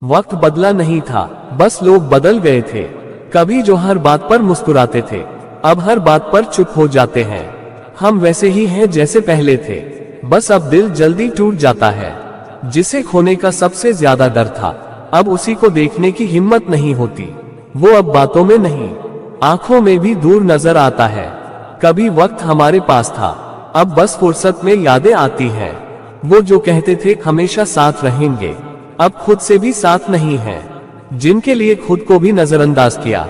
वक्त बदला नहीं था, बस लोग बदल गए थे। कभी जो हर बात पर मुस्कुराते थे, अब हर बात पर चुप हो जाते हैं। हम वैसे ही हैं जैसे पहले थे, बस अब दिल जल्दी टूट जाता है। जिसे खोने का सबसे ज्यादा डर था, अब उसी को देखने की हिम्मत नहीं होती। वो अब बातों में नहीं, आंखों में भी दूर नजर आता है। कभी वक्त हमारे पास था, अब बस फुर्सत में यादें आती हैं। वो जो कहते थे हमेशा साथ रहेंगे, अब खुद से भी साथ नहीं है। जिनके लिए खुद को भी नजरअंदाज किया,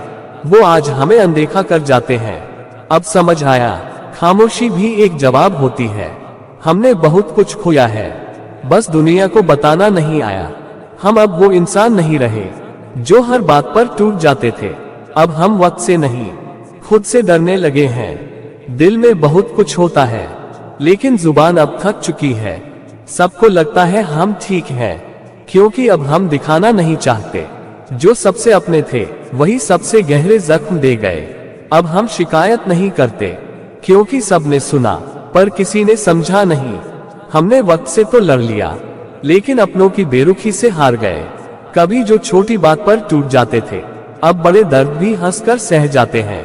वो आज हमें अनदेखा कर जाते हैं। अब समझ आया, खामोशी भी एक जवाब होती है। हमने बहुत कुछ खोया है, बस दुनिया को बताना नहीं आया। हम अब वो इंसान नहीं रहे जो हर बात पर टूट जाते थे। अब हम वक्त से नहीं, खुद से डरने लगे हैं। दिल में बहुत कुछ होता है, लेकिन जुबान अब थक चुकी है। सबको लगता है हम ठीक हैं, क्योंकि अब हम दिखाना नहीं चाहते। जो सबसे अपने थे, वही सबसे गहरे जख्म दे गए। अब हम शिकायत नहीं करते, क्योंकि सबने सुना, पर किसी ने समझा नहीं। हमने वक्त से तो लड़ लिया, लेकिन अपनों की बेरुखी से हार गए। कभी जो छोटी बात पर टूट जाते थे, अब बड़े दर्द भी हंसकर सह जाते हैं।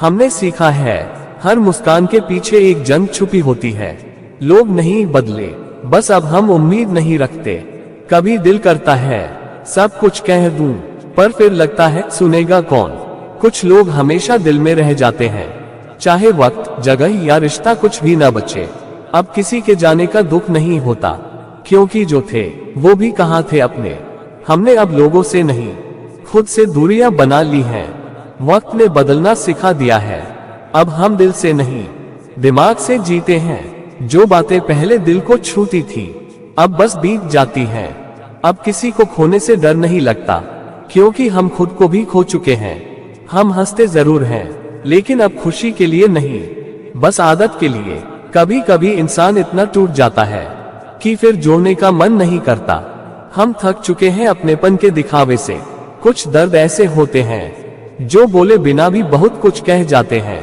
हमने सीखा है, हर मुस्कान के पीछे एक जंग छुपी होती है। लोग नहीं बदले, बस अब हम उम्मीद नहीं रखते। कभी दिल करता है सब कुछ कह दूं, पर फिर लगता है सुनेगा कौन। कुछ लोग हमेशा दिल में रह जाते हैं, चाहे वक्त, जगह या रिश्ता कुछ भी न बचे। अब किसी के जाने का दुख नहीं होता, क्योंकि जो थे वो भी कहाँ थे अपने। हमने अब लोगों से नहीं, खुद से दूरियां बना ली हैं। वक्त ने बदलना सिखा दिया है, अब हम दिल से नहीं, दिमाग से जीते हैं। जो बातें पहले दिल को छूती थी, अब बस बीत जाती हैं। अब किसी को खोने से डर नहीं लगता, क्योंकि हम खुद को भी खो चुके हैं। हम हंसते जरूर हैं, लेकिन अब खुशी के लिए नहीं, बस आदत के लिए। कभी कभी इंसान इतना टूट जाता है कि फिर जोड़ने का मन नहीं करता। हम थक चुके हैं अपनेपन के दिखावे से। कुछ दर्द ऐसे होते हैं जो बोले बिना भी बहुत कुछ कह जाते हैं।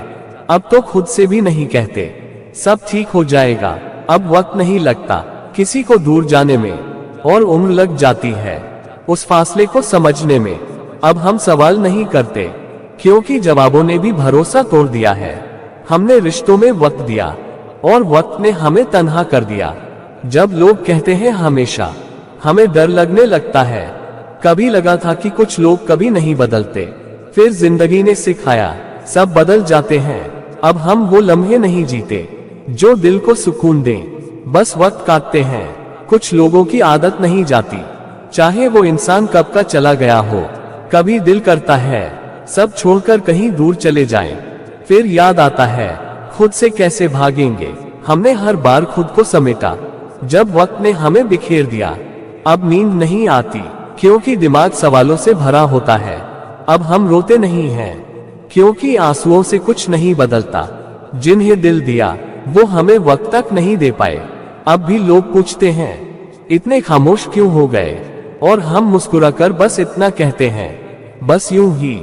अब तो खुद से भी नहीं कहते सब ठीक हो जाएगा। अब वक्त नहीं लगता किसी को दूर जाने में, और उम्र लग जाती है उस फासले को समझने में। अब हम सवाल नहीं करते, क्योंकि जवाबों ने भी भरोसा तोड़ दिया है। हमने रिश्तों में वक्त दिया, और वक्त ने हमें तन्हा कर दिया। जब लोग कहते हैं हमेशा, हमें डर लगने लगता है। कभी लगा था कि कुछ लोग कभी नहीं बदलते, फिर जिंदगी ने सिखाया सब बदल जाते हैं। अब हम वो लम्हे नहीं जीते जो दिल को सुकून दें, बस वक्त काटते हैं। कुछ लोगों की आदत नहीं जाती, चाहे वो इंसान कब का चला गया हो। कभी दिल करता है सब छोड़कर कहीं दूर चले जाएं, फिर याद आता है खुद से कैसे भागेंगे। हमने हर बार खुद को समेटा, जब वक्त ने हमें बिखेर दिया। अब नींद नहीं आती, क्योंकि दिमाग सवालों से भरा होता है। अब हम रोते नहीं हैं, क्योंकि आंसुओं से कुछ नहीं बदलता। जिन्हें दिल दिया, वो हमें वक्त तक नहीं दे पाए। अब भी लोग पूछते हैं इतने खामोश क्यों हो गए, और हम मुस्कुराकर बस इतना कहते हैं, बस यूं ही।